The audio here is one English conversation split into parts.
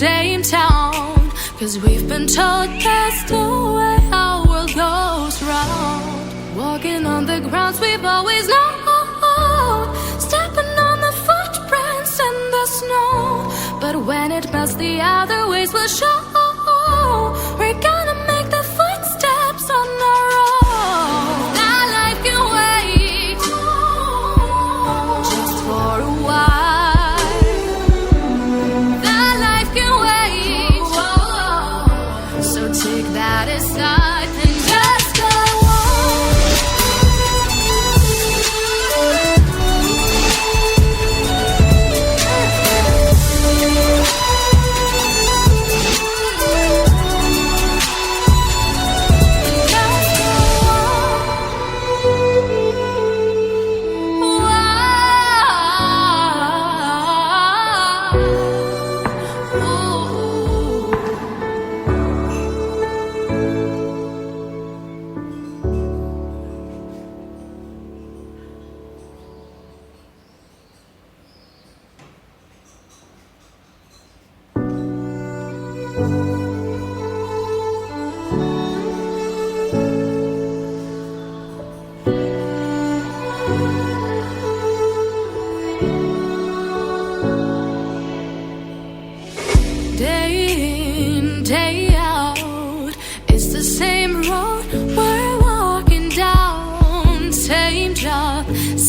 Same town, 'cause we've been told that's the way our world goes round. Walking on the grounds we've always known, stepping on the footprints in the snow. But when it melts, the other ways will show. We're gonna make the footsteps on our own. That life can wait just for a while. That aside and just go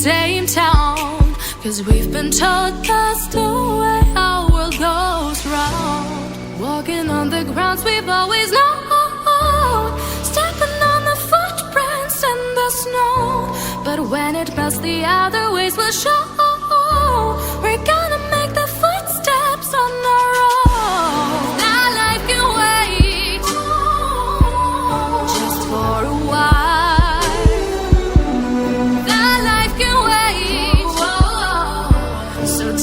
same town, 'cause we've been told that's the way our world goes round. Walking on the grounds we've always known, stepping on the footprints in the snow. But when it melts, the other ways will show. We're gonna make the footsteps on our own. That life can wait just for a while.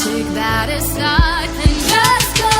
Take that aside and just go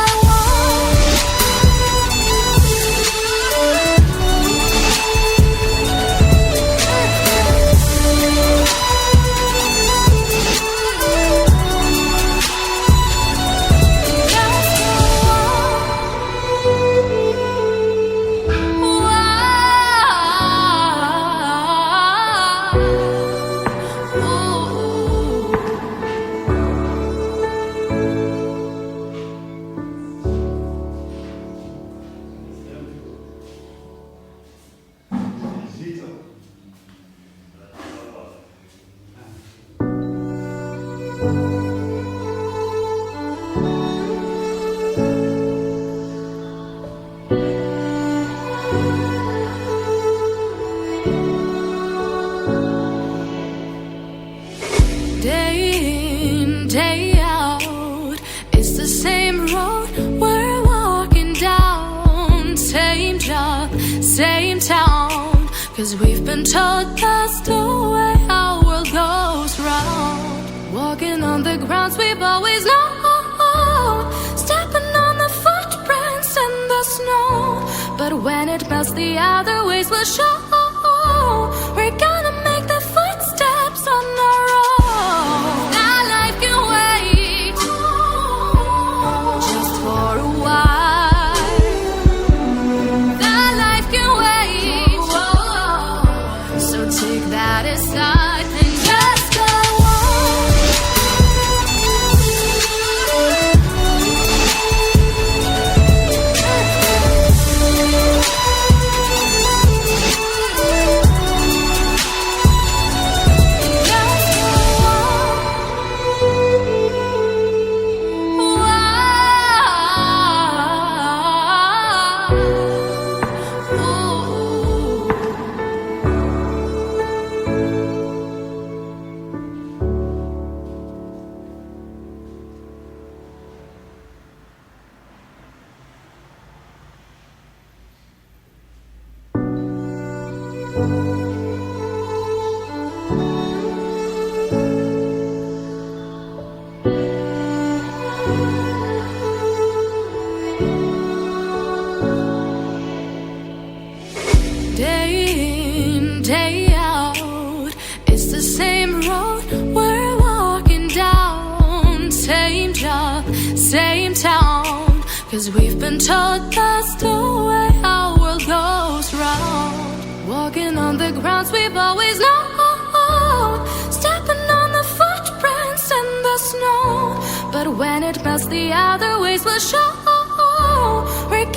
same town, 'cause we've been told that's the way our world goes round. Walking on the grounds we've always known, stepping on the footprints in the snow. But when it melts, the other ways will show. We're gonna make the footsteps on our own. That life can wait just for a while. Take that aside and just go 'cause we've been told that's the way our world goes round. Walking on the grounds we've always known, stepping on the footprints in the snow. But when it melts, the other ways will show. We're